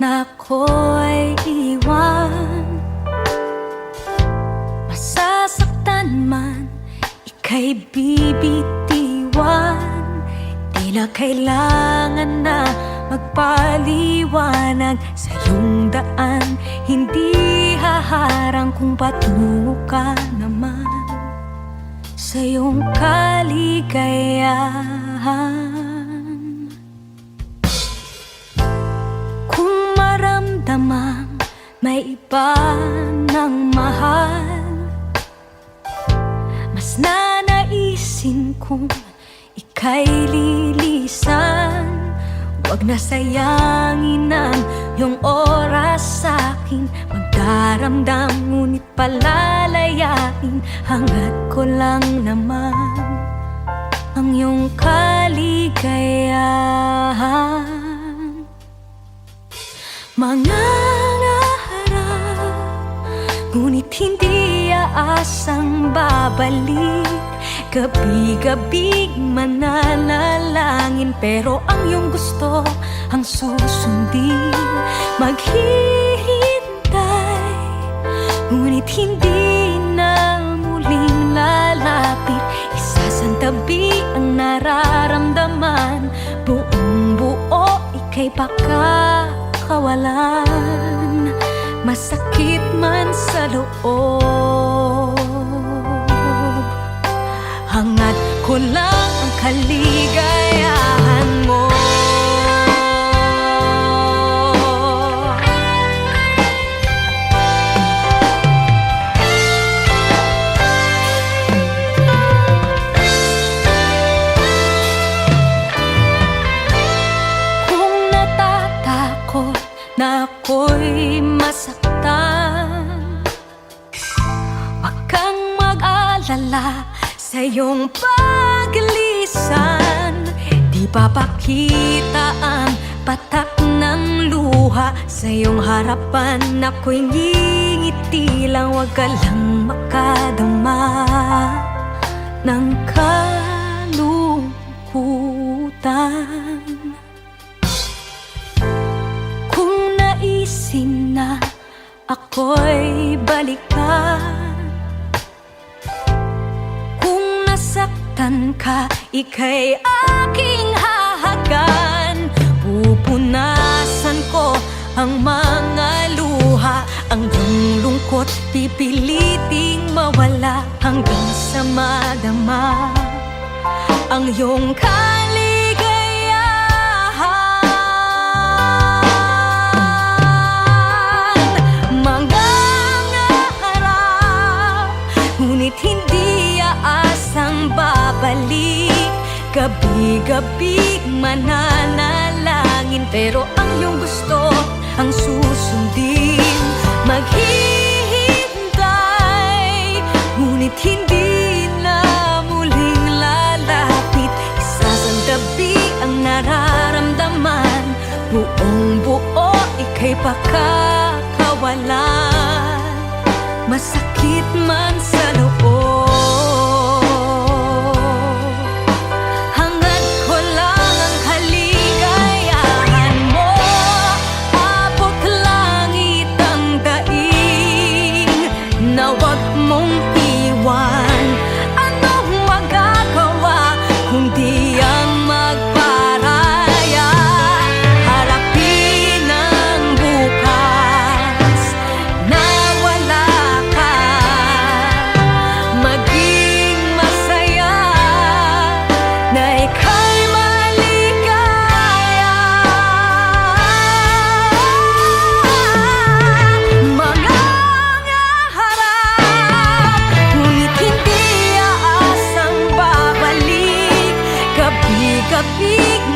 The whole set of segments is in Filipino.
na ako'y iwan. Masasaktan man, ika'y bibitiwan. Di na kailangan na magpaliwanag sa iyong daan. Hindi haharang kung patungo ka naman sa iyong kaligayahan. Kung maramdamang may iba ng mahal, mas nanaisin kong ika'y lilisan. Huwag na sayangin ang iyong oras sa'kin. Magdaramdam ngunit palalayain. Hangad ko lang naman ang iyong kaligayahan. Mangangarap, ngunit hindi aasang babalik. Gabi-gabi mananalangin, pero ang iyong gusto ang susundin. Maghihintay, ngunit hindi na muling lalapit. Isasantabi ang nararamdaman. Buong buo, ika'y pakakawalan. Masakit man sa loob, hangad ko lang ang kaligayahan mo. Kung natatakot na ako'y masaktan, wag kang mag-alala sa iyong paglisan. Di papakita ang patak ng luha sa iyong harapan. Ako'y ngingiti lang, wag ka lang makadama ng kalungkutan. Kung naisin na ako'y balikan, nasaktan ka, ika'y aking hahagan. Pupunasan ko ang mga luha. Ang iyong lungkot pipiliting mawala, hanggang sa madama ang iyong kaligayahan. Mangangarap, ngunit hindi aasang babalik. Gabi-gabi mananalangin, pero ang iyong gusto ang susundin. Maghihintay, ngunit hindi na muling lalapit. Isasantabi ang nararamdaman. Buong buo, ika'y pakakawalan. Masakit man sa loob,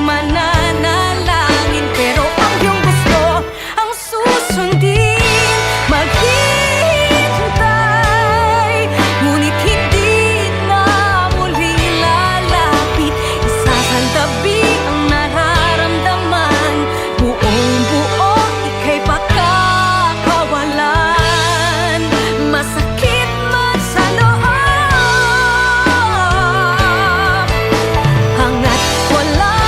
mananalangin, pero ang iyong gusto ang susundin. Maghihintay, ngunit hindi na muling lalapit. Isasantabi ang nararamdaman. Buong buo, ika'y pakakawalan. Masakit man sa loob, hangad ko lang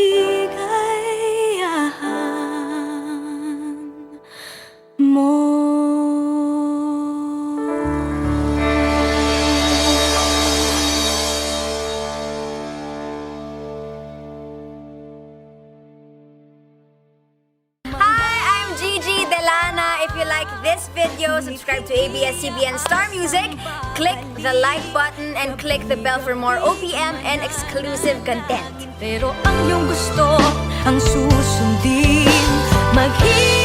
kaligayahan mo. If you like this video, subscribe to ABS-CBN Star Music, click the like button, and click the bell for more OPM and exclusive content. Pero ang iyong gusto, ang susundin, maghihintay.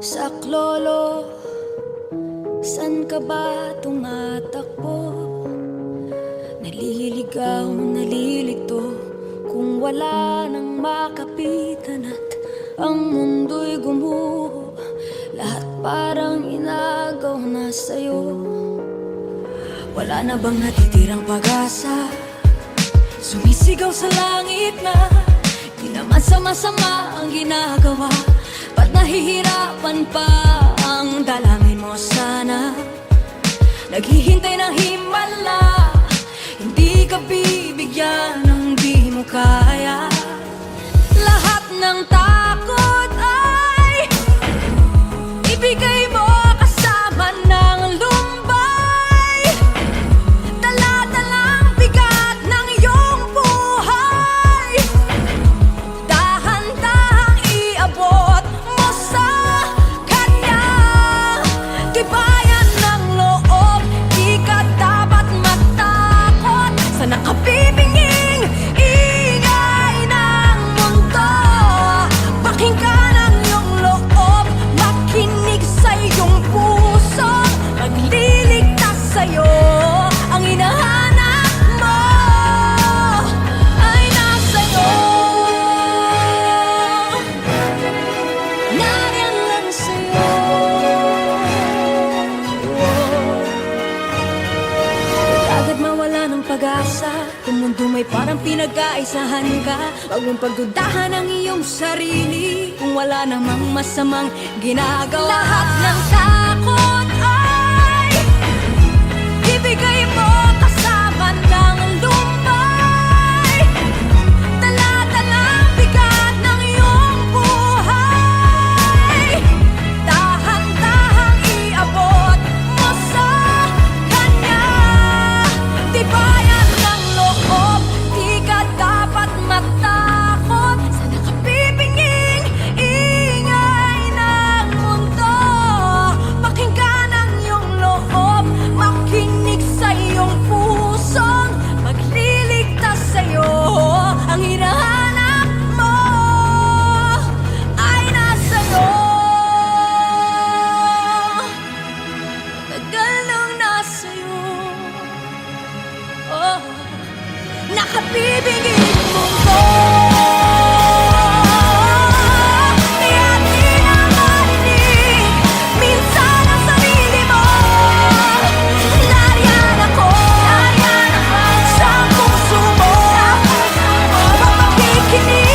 Saklolo, san ka ba tumatakbo? Naliligaw, nalilito, kung wala nang makapitan at ang mundo'y gumuho, lahat parang inagaw na sa'yo. Wala na bang natitirang pag-asa? Sumisigaw sa langit na di naman sama-sama ang ginagawa. Ba't nahihirapan pa ang dalangin mo sana? Naghihintay ng himala, hindi ka bibigyan ng di mo kaya. Lahat ng takot ay ibigay mo kasama ng lumbay. Dala-dalang bigat ng iyong buhay, dahan-dahang iabot mo sa kanya. Tibayan ng loob, di ka dapat matakot sa nakabibinging ingay ng mundo. Pakinggan ang iyong loob, makinig sa iyong puso, magliligtas sa'yo. Ang hinahanap mo ay nasa'yo. Nariyan lang sa'yo. Agad mawala ng pag-asa, kung mundo may parang pinag-aisahan ka. Wag mong pagdudahan ang iyong sarili, kung wala namang masamang ginagawa. Lahat ng takot ay ibigay mo kasama ng lumbay. Dala-dalang bigat ng iyong buhay, dahan-dahang iabot mo sa kanya. Tibayan ng loob, di ka dapat matakot sa nakabibinging ingay ng mundo. Pakinggan ang iyong loob, makinig sa iyong pusong magliligtas sa'yo. Ang hinahanap mo ay nasa'yo. Tagal nang nasa'yo. Oh, nakabibinging mundo. Kaya di na marinig minsan ang sarili mo. Nariyan ako sa puso mo, mapakikinig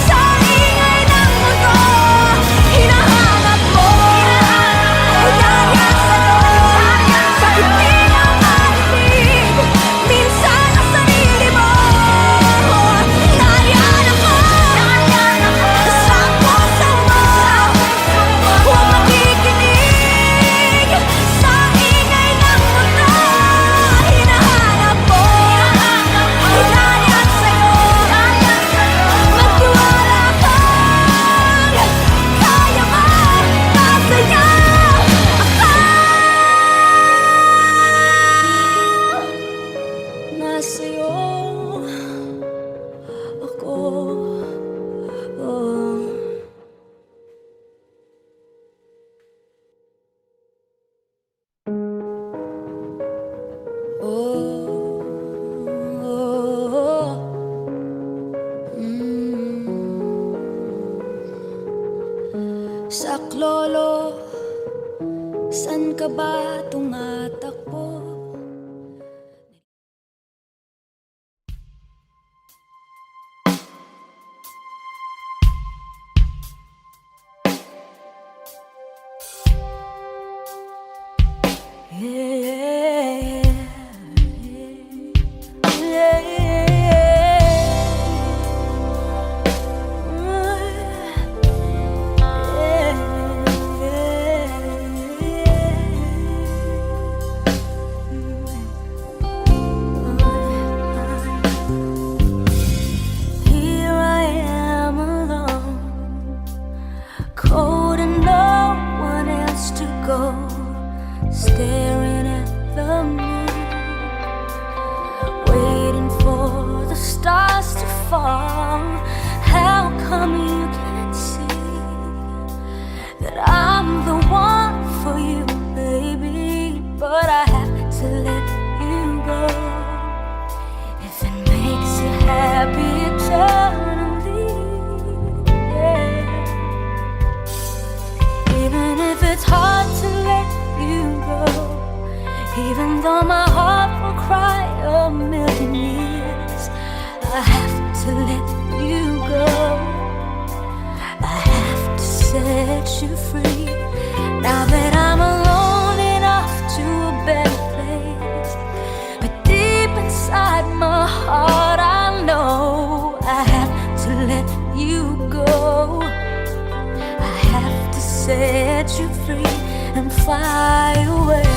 sa ingay ng mundo. Hinahanap mo, nariyan sa'yo, sa hindi na marinig minsan ang sarili mo. Nariyan ako sa puso mo, huwag makikinig sa ingay ng mundo. Hinahanap mo, nariyan sa'yo, magtiwala kang kaya masaya ako. Nasa'yo ako. Oh. Saklolo, san ka ba tumatakbo? you free. Now that I'm alone and off to a better place, but deep inside my heart I know I have to let you go. I have to set you free and fly away.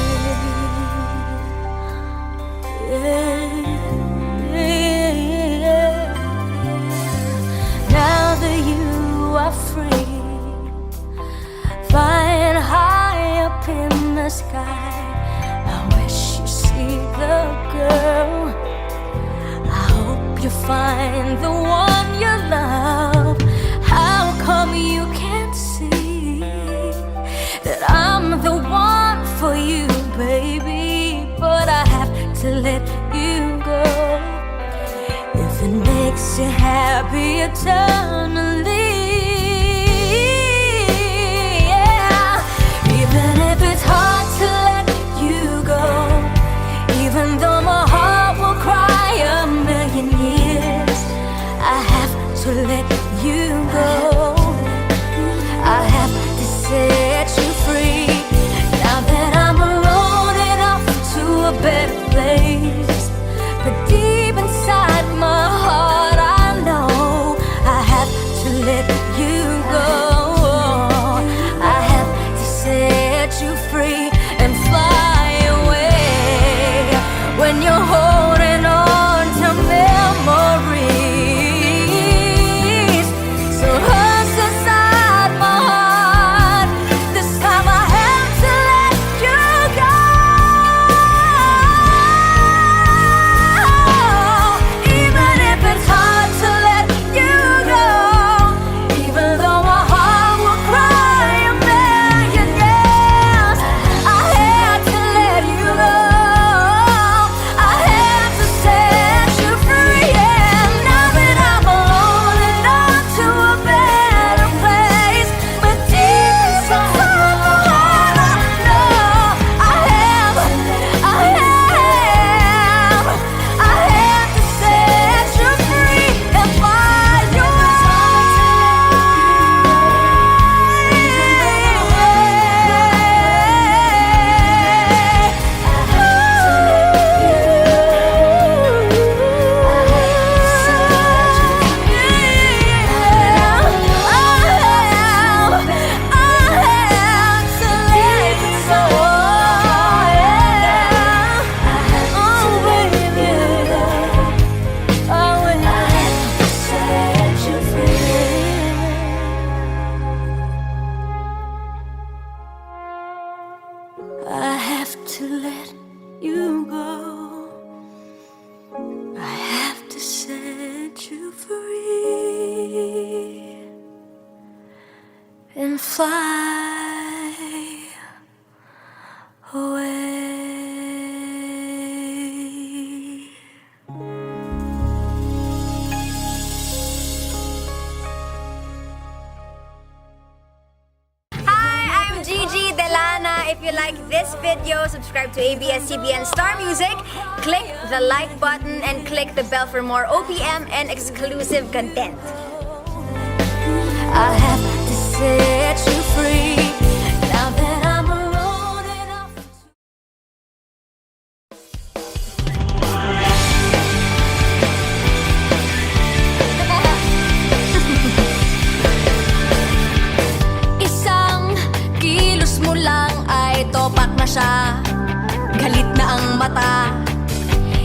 Now that you are free, flying high up in the sky, I wish you see the girl. I hope you find the one you love. How come you can't see that I'm the one for you, baby? But I have to let you go. If it makes you happy eternally, yeah. Even if it's hard to let you go, even though my heart will cry a million years, I have to let you go. I have to set you free. Now that I'm alone and off to a better place, but deep inside my heart I know I have to let you go. I have to set you free and fly away. When you're holding on to memories, so hurts inside my heart, this time I have to let you go. Even if it's hard to let you go, even though my heart will cry a million years, I had to let you go. I had to set you free. And now that I'm alone and on to a better place, but deep inside my heart I know I have to set you free and find your I have to let you go. I have to set you free and fly away. Hi, I'm Gigi Delana. If you like this video, subscribe to ABS-CBN Star Music, click the like button, and click the bell for more OPM and exclusive content. I have to set you free. Now that I'm alone and off. Isang kilos mo lang ay topak na siya. Galit na ang mata.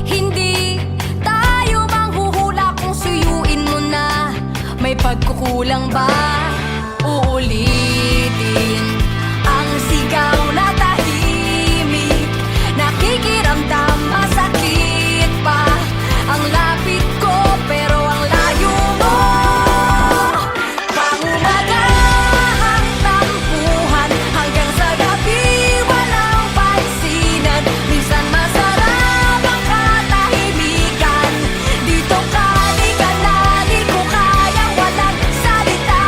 Hindi tayo manghuhula kung suyuin mo na. May pagkukulang ba? Uulitin ang sigaw na tahimik. Nakikiramdam, masakit pa. Ang lapit ko pero ang layo mo. Pangumagahang tampuhan hanggang sa gabi walang pansinan. Minsan masarap ang katahimikan. Dito ka, di ka na, di ko kaya walang salita.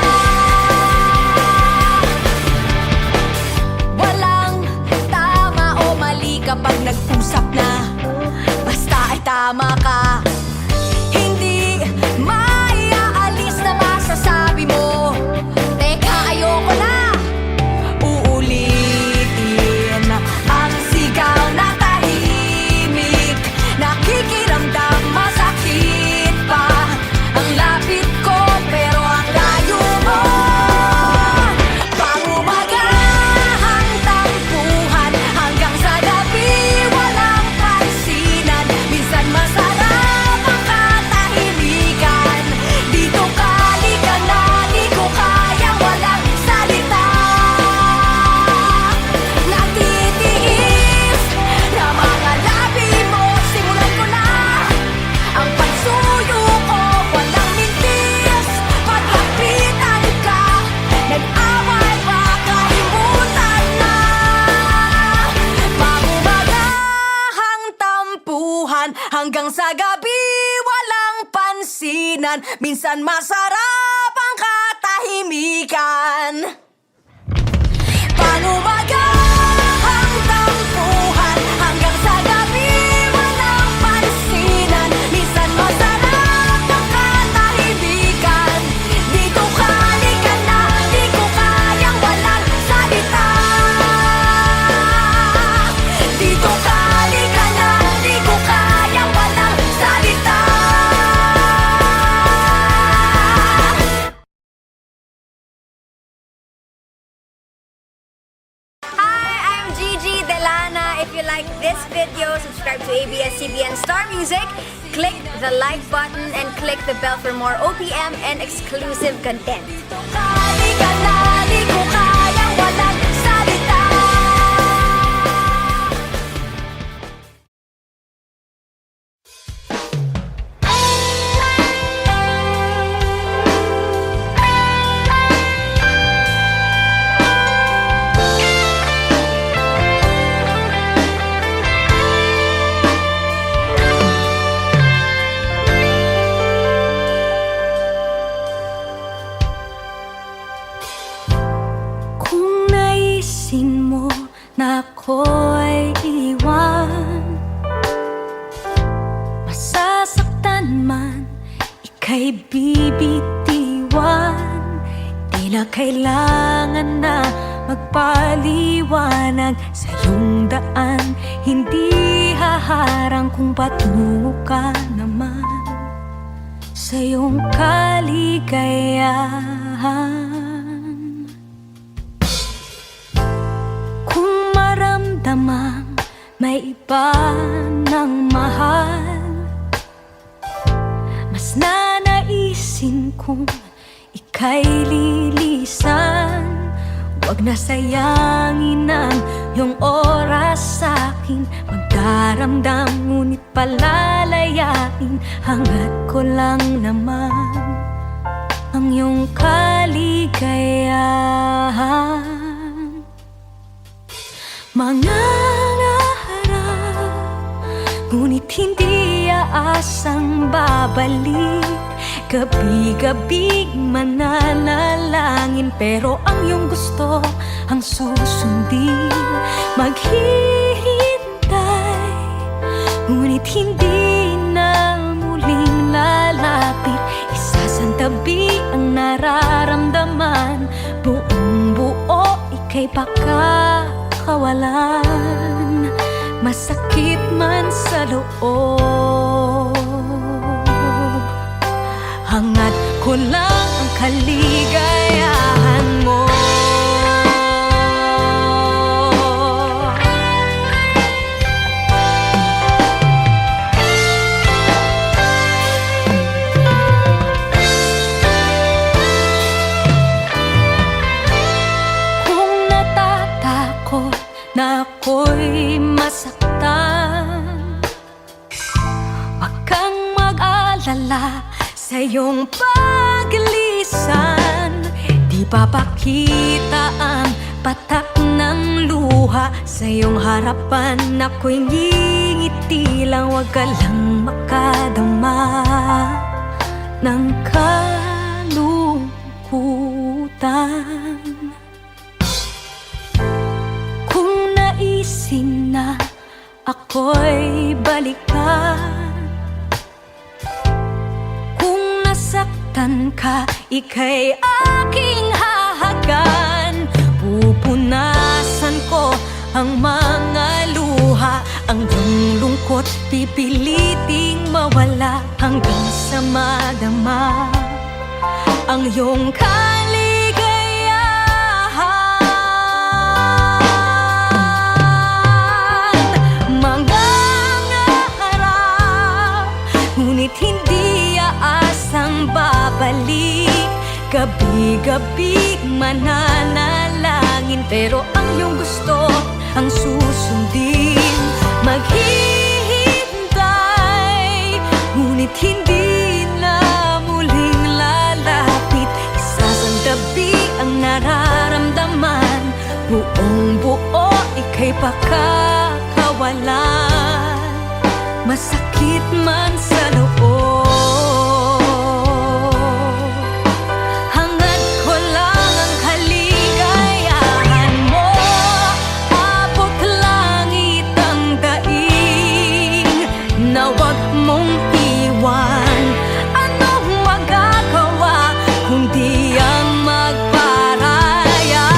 Hanggang sa gabi walang pansinan, minsan masarap ang katahimikan. Panumaga hanggang buwan, hanggang sa gabi walang pansinan, minsan masarap ang katahimikan. Dito ka, halika na, di ko kayang walang salita. Dito ka, halika na, di ko kayang walang salita. Hi, I'm Gigi Delana. If you like this video, subscribe to ABS-CBN Star Music, click the like button, and click the bell for more OPM and exclusive content. Halika na, di ko kayang walang salita. Kung naisin mo na ako'y iwan, masasaktan man, ika'y bibitiwan. Di na kailangan na magpaliwanag sa iyong daan, hindi haharang kung patungo ka naman sa iyong kaligayahan. Kung maramdamang may iba ng mahal, mas nanaisin kong ika'y lilisan. Huwag na sayangin ang iyong oras sa'kin, magdaramdam ngunit palalayain. Hangad ko lang naman ang iyong kaligayahan. Mangangarap, ngunit hindi aasang babalik. Gabi-gabi mananalangin, pero ang iyong gusto ang susundin. Maghihintay, ngunit hindi na muling lalapit. Isasantabi ang nararamdaman, buong buo ika'y pakakawalan. Masakit man sa loob, hangad ko lang ang kaligayahan mo. Kung natatakot na ako'y masaktan, wag kang mag-alala sa iyong paglisan. Di papakita ang patak ng luha sa iyong harapan. Ako'y ngingiti lang, wag ka lang makadama ng kalungkutan. Kung naisin na ako'y balikan, nasaktan ka, ika'y aking hahagan. Pupunasan ko ang mga luha, ang iyong lungkot pipiliting mawala, hanggang sa madama ang iyong kaligayahan. Mangangarap, ngunit hindi aasang babalik. Gabi-gabi mananalangin, pero ang iyong gusto ang susundin. Maghihintay, ngunit hindi na muling lalapit. Isasantabi ang nararamdaman, buong buo ika'y pakakawalan. masakit man sa loob. Hangad ko lang ang kaligayahan mo, abot langit ang daing, na wag mong iwan. Anong magagawa kundi ang magparaya?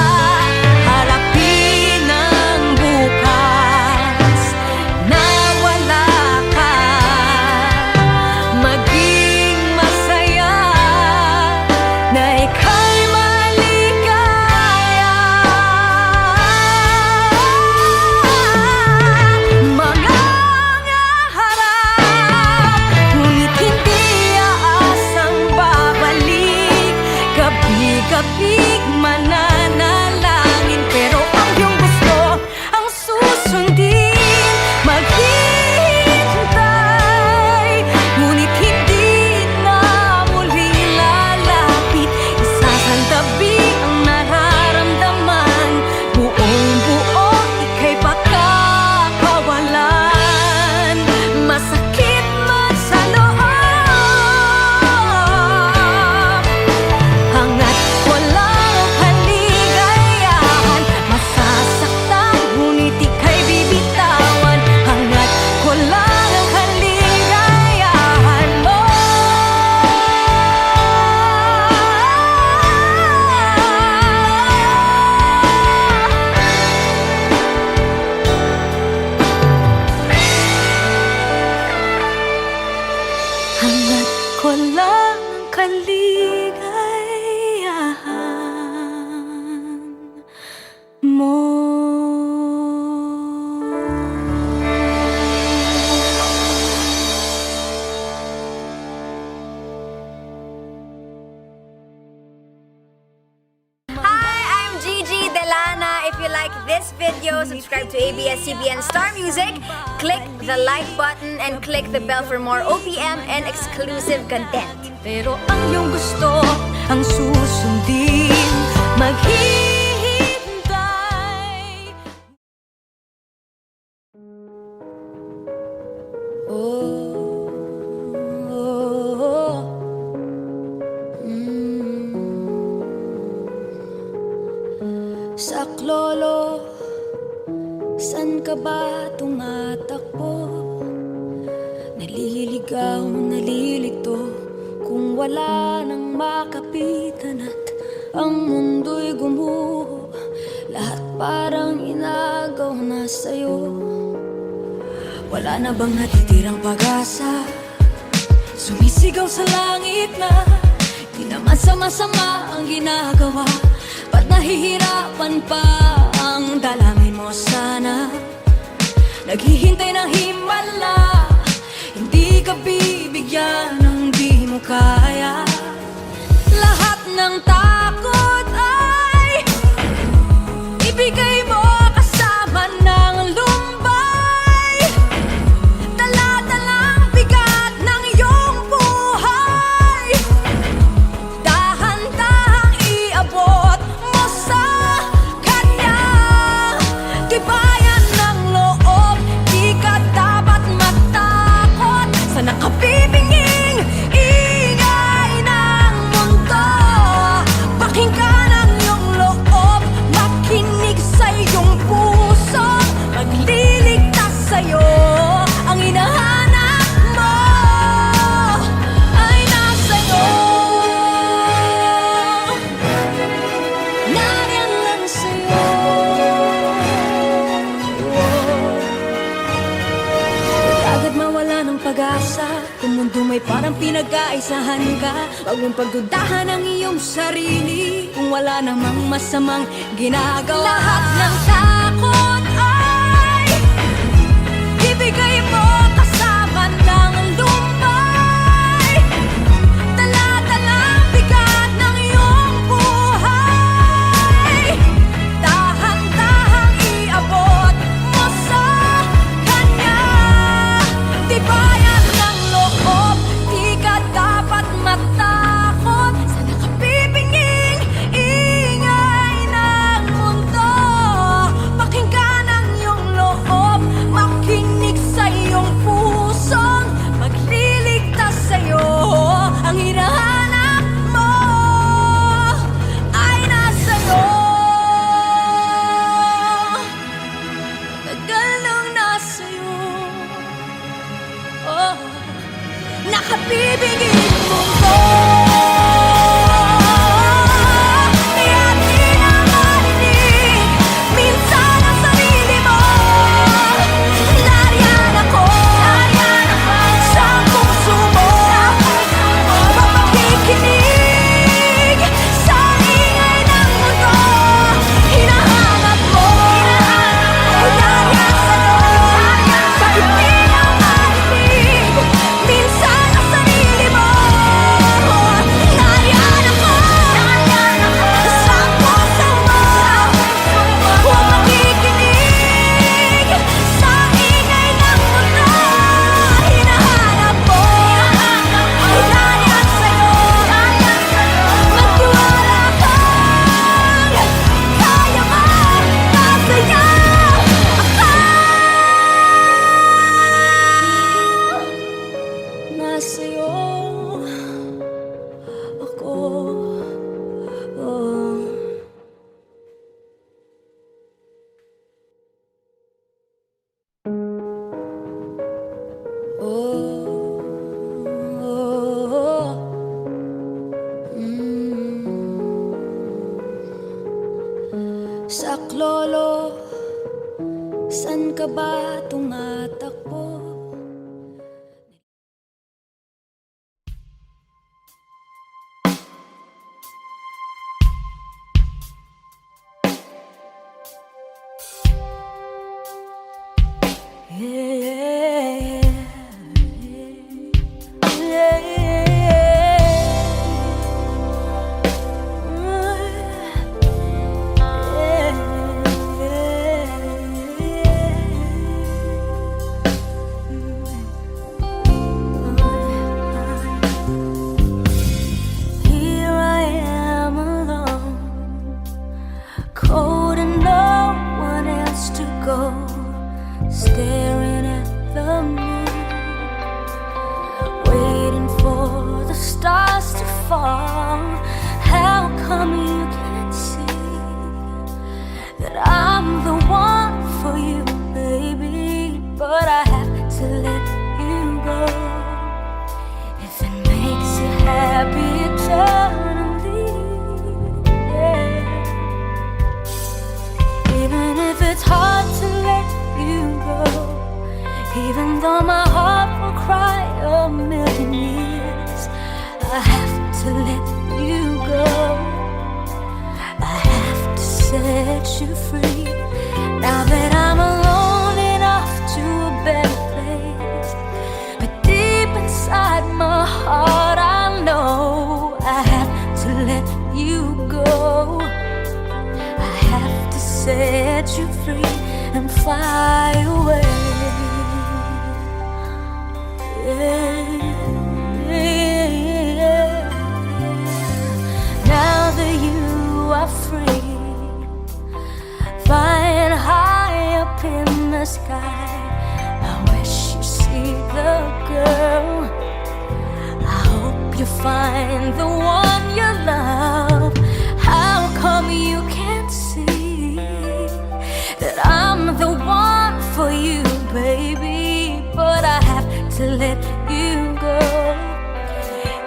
Harapin ang bukas na wala ka, maging masaya na ika'y maligaya. Mga harap, ngunit hindi aasang babalik. Gabi-gabi mananalangin, pero ang iyong gusto ang susundin. Maghihintay, ngunit hindi na muli lalapit. Isasantabi ang nararamdaman, buong-buo ika'y pagkakawalan. Masakit man sa loob, hanggat walang kaligayahan. Masasaktan, ngunit ika'y bibitawan. Hanggat walang ang kaligayahan mo. Hanggat ko lang ang kaligayahan mo. Hi, I'm Gigi Delana. If you like this video, subscribe to ABS-CBN Star Music, click the like button, and click the bell for more OPM and exclusive content. Pero ang iyong gusto ang susundin. Maghihintay. Oh, oh, oh. Saklolo, san ka ba tumatakbo? Naliligaw, nalilito, kung wala nang makapitan at ang mundo'y gumuho. Lahat parang inagaw na sa'yo. Wala na bang natitirang pag-asa? Sumisigaw sa langit na di naman sama-sama ang ginagawa. Ba't nahihirapan pa ang dalangin mo sana? Naghihintay ng himala, hindi ka bibigyan ng di mo kaya. Lahat ng takot ay ibigay mo kasama ng lumbay. Dala-dalang bigat ng iyong buhay, dahan-dahang iabot mo sa kanya. Tibayan ng loob, di ka dapat matakot sa nakabibinging ingay ng mundo. Pakinggan ang iyong loob, makinig sa iyong puso. Magliligtas sa'yo, ang hinahanap mo ay nasa'yo. Nariyan lang sa'yo. Agad mawala ng pag-asa, kung mundo may parang pinag-aisahan ka. Huwag mong pagdudahan ang iyong sarili, kung wala namang masamang ginagawa. Lahat ng takot ay ibigay mo kasama ng lumbay. Dala-dalang bigat ng iyong buhay, dahan-dahang iabot mo sa kanya. Tibayan ng loob, di ka dapat matakot sa nakabibinging ingay ng mundo. Pakinggan ko. Oh. Saklolo, san ka ba tumatakbo? Here I am alone, cold and no one else to go, staring at the moon, waiting for the stars to fall. How come you can't see that I'm the one for you, baby? But I have to let you go. If it makes you happy eternally, yeah. Even if it's hard to let you go, even though my heart will cry a million years, I have to let you go. I have to set you free. Now that I'm alone and off to a better place, but deep inside my heart I know I have to let you go. I have to set you free and fly away. Now that you are free, flying high up in the sky, I wish you see the girl. I hope you find the one you love. How come you can't see that I'm the one for you, baby? But I have to let you go.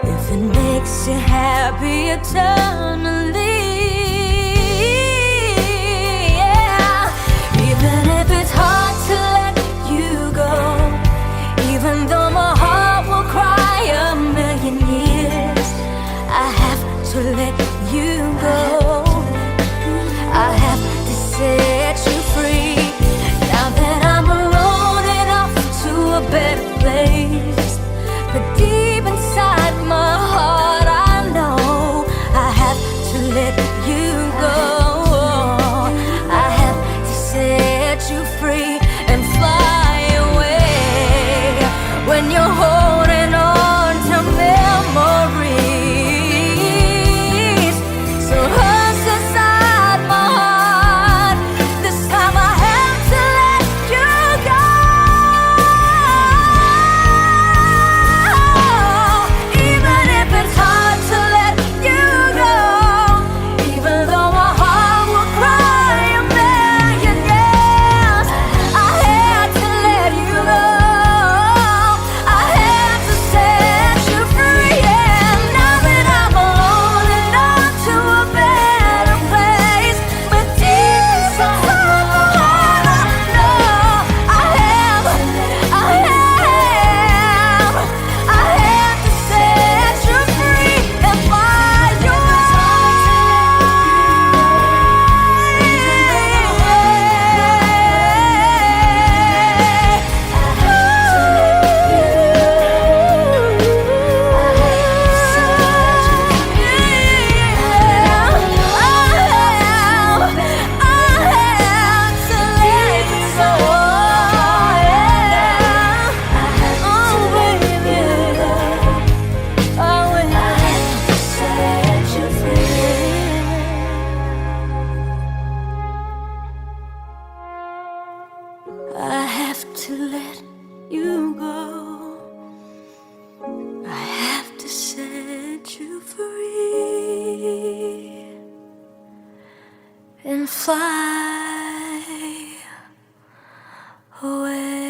If it makes you happy eternally, yeah. Even if it's hard to let you go, even though my heart will cry a million years, I have to let you go. I have to set you free. Now that I'm alone and off to a better place, but deep inside my heart I know I have to let you go. I have to set you free and fly away. When you're holding on to memories, so fly away.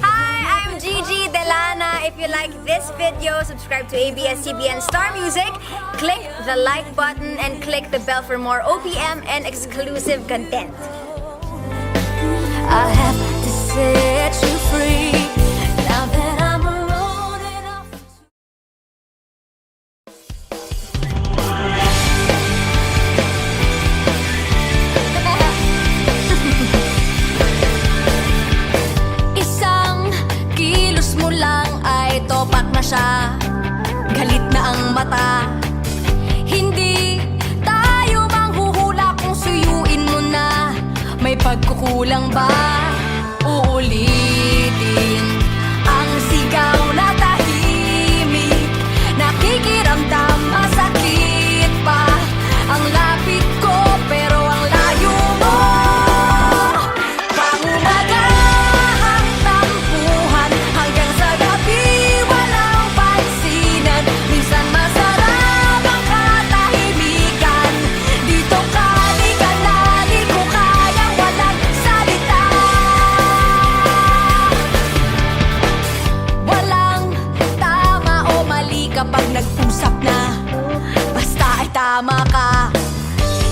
Hi, I'm Gigi Delana. If you like this video, subscribe to ABS-CBN Star Music, click the like button, and click the bell for more OPM and exclusive content. I have to set you free now that I'm alone enough. Isang kilos mo lang ay topak na siya. Galit na ang mata. Hindi tayo manghuhula kung suyuin mo na. May pagkukulang ba? Uulitin ang sigaw na tahimik. Nakikiramdam, masakit pa ang lapit ko, pero ang layo mo. Pangumagahang tampuhan hanggang sa gabi, walang pansinan. Minsan masarap ang katahimikan. Dito ka, di ka na, di ko kayang walang salita. Walang tama o mali kapag nag-usap na. Basta ay tama ka.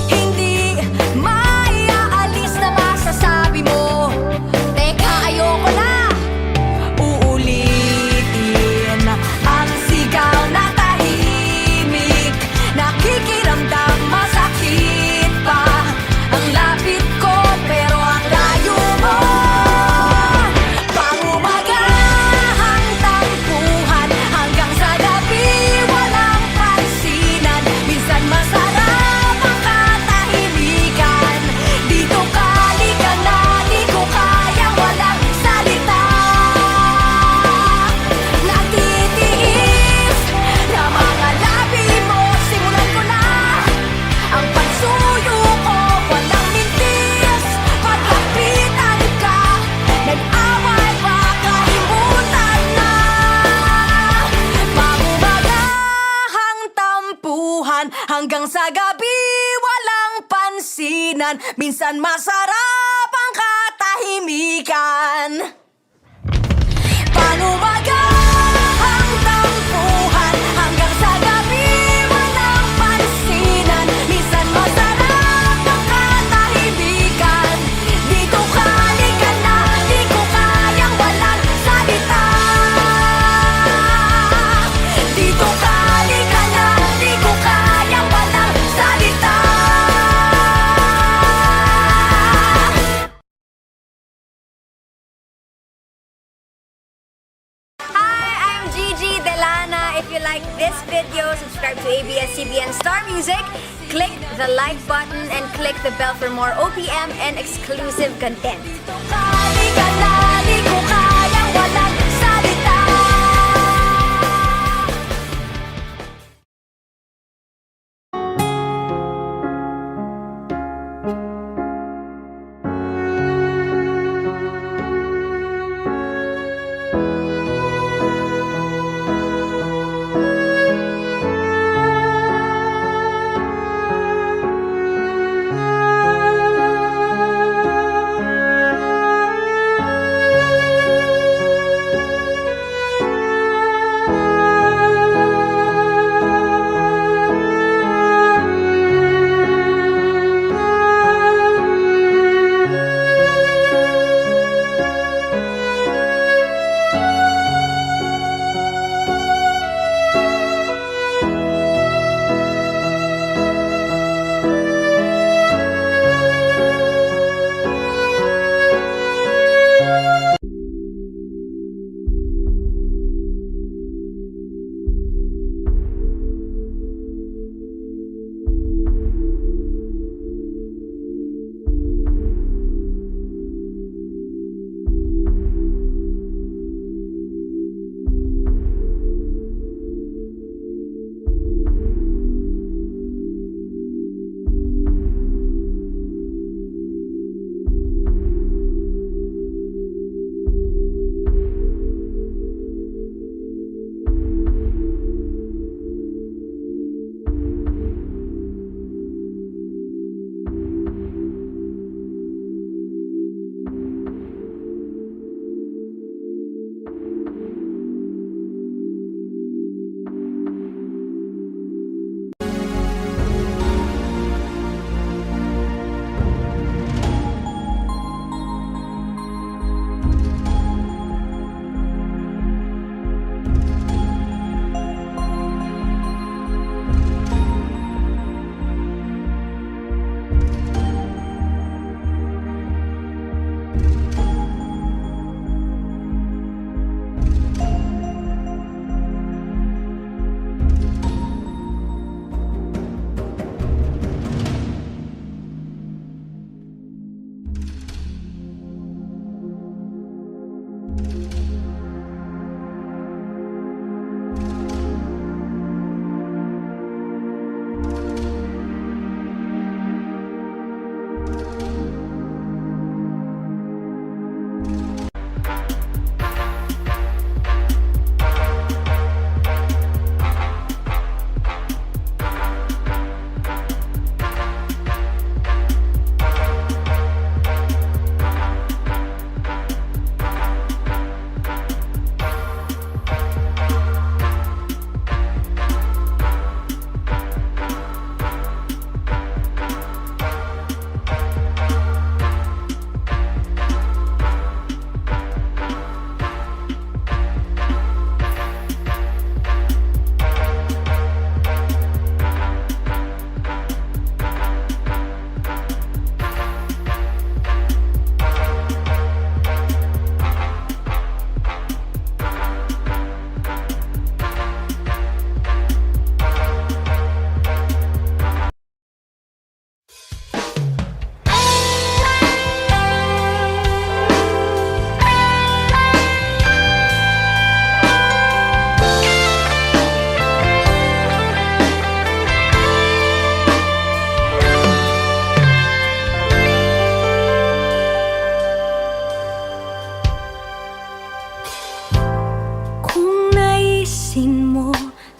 Hindi maiaalis na masasabi mo. Teka, ayoko na. Uulitin ang sigaw na tahimik. Nakikiramdam, masakit pa ang lapit ko, pero ang layo mo. Pangumagahang tampuhan hanggang sa gabi, walang pansinan. Minsan masarap ang katahimikan. Dito ka, di ka na, di ko kayang walang salita. Natitiis na mga labi mo, simulan ko na ang pagsuyo ko, walang mintis. Paglapitan ka, nag-away pa, kalimutan na. Pangumagahang tampuhan hanggang sa gabi, walang pansinan. Minsan masarap ang katahimikan. Pangumagahang tampuhan hanggang sa gabi, walang pansinan. Minsan masarap ang katahimikan. Dito ka, di ka na, di ko kayang walang salita. Dito ka, di ka na, di ko kayang walang salita. Hi, I'm Gigi Delana. If you like this video, subscribe to ABS-CBN Star Music, click the like button, and click the bell for more OPM and exclusive content. Dito ka, di ka na, di ko kayang walang salita.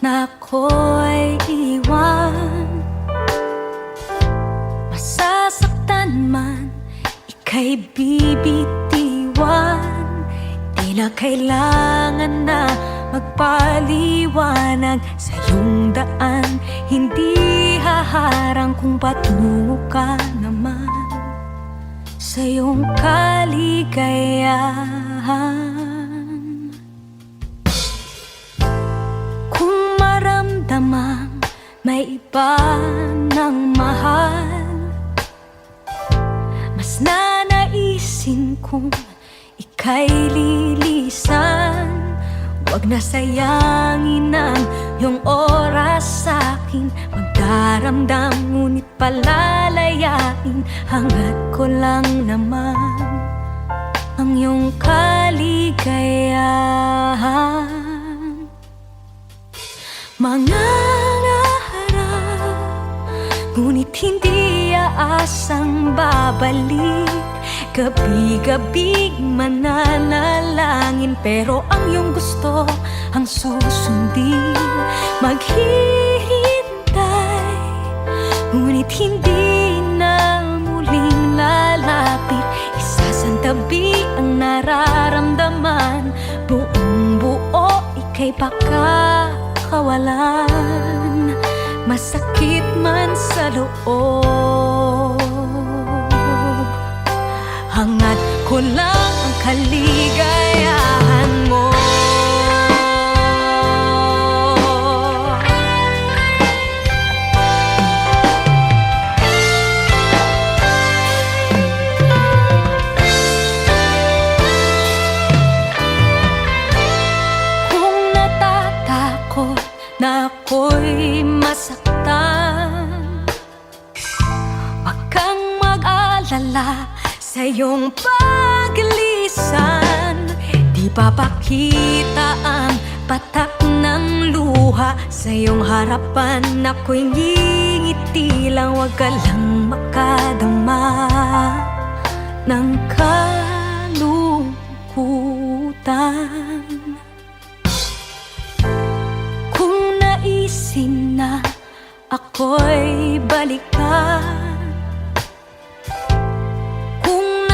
na ako'y iwan. Masasaktan man, ika'y bibitiwan. Di na kailangan na magpaliwanag sa iyong daan. Hindi haharang kung patungo ka naman sa iyong kaligayahan. Kung maramdamang may iba ng mahal, mas nanaisin kong ika'y lilisan. Huwag na sayangin ang iyong oras sa'kin. Magdaramdam ngunit palalayain. Hangad ko lang naman ang iyong kaligayahan. Mangangarap, ngunit hindi aasang babalik. Gabi-gabi mananalangin, pero ang iyong gusto ang susundin. Maghihintay, ngunit hindi na muling lalapit. Isasantabi ang nararamdaman. Buong buo, ika'y baka kawalan. Masakit man sa loob, hangad ko lang ang kaligayahan mo. Kung natatakot na ako'y masaktan, wag kang mag-alala sa iyong paglisan. Di papakita ang patak ng luha sa iyong harapan. Ako'y ngingiti lang, huwag ka lang makadama ng kalungkutan. Kung naisin na ako'y balikan,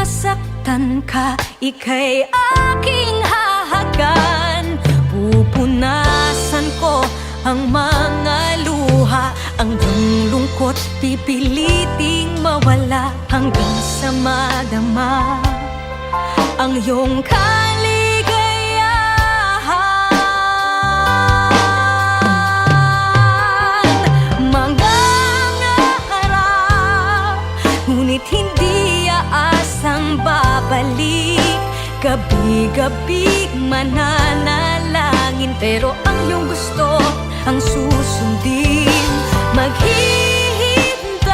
nasaktan ka, ika'y aking hahagan. Pupunasan ko ang mga luha. Ang iyong lungkot pipiliting mawala hanggang sa madama ang iyong kaligayahan. Mangangarap, ngunit hindi aasang babalik. halik. Gabi-gabi mananalangin, pero ang iyong gusto ang susundin. Maghihintay,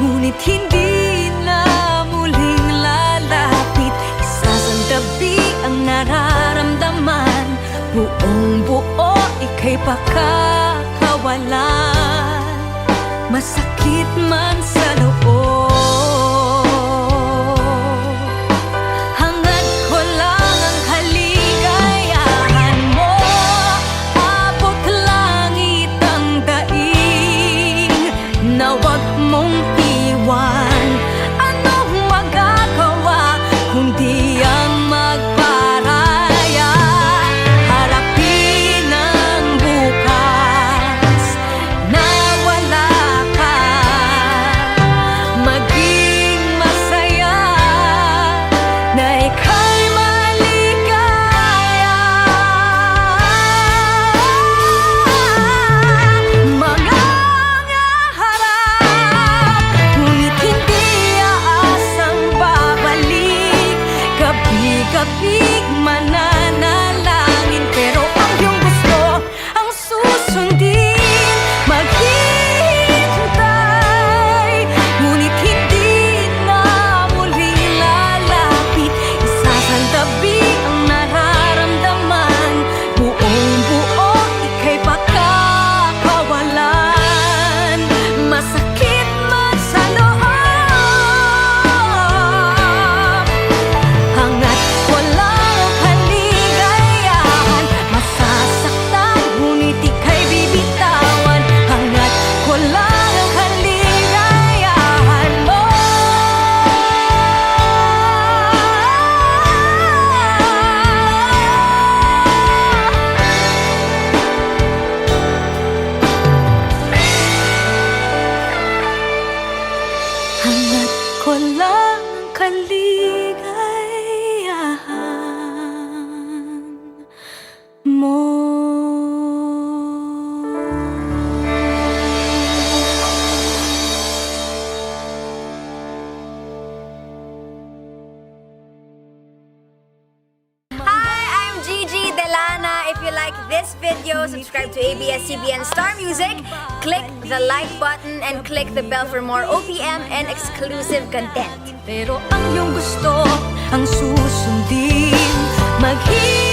ngunit hindi na muling lalapit. Isasantabi ang nararamdaman, buong buo ika'y pakakawalan. Masakit man sa loob, hangad ko lang ang kaligayahan mo. Abot langit ang daing, na wag mong iwan. Anong magagawa kundi ang magparaya? Harapin ang bukas na wala ka. Maging masaya na ika'y maligaya. Mga harap, ngunit hindi aasang babalik. Gabi-gabi mananalangin, pero ang iyong gusto ang susundin. Maghihintay, ngunit hindi na muling lalapit. Isasantabi ang nararamdaman, buong buo ika'y pakakawalan. Masakit man sa loob, hangat walang kaligayahan. Masasaktan, ngunit ika'y bibitawan. Hangat walang kaligayahan mo. Hangat ko lang ang kaligayahan mo. Hi, I'm Gigi Delana. If you like this video, subscribe to ABS-CBN Star Music, click the like button, and click the bell for more OPM and exclusive content. Pero ang iyong gusto ang susundin. Maghihintay,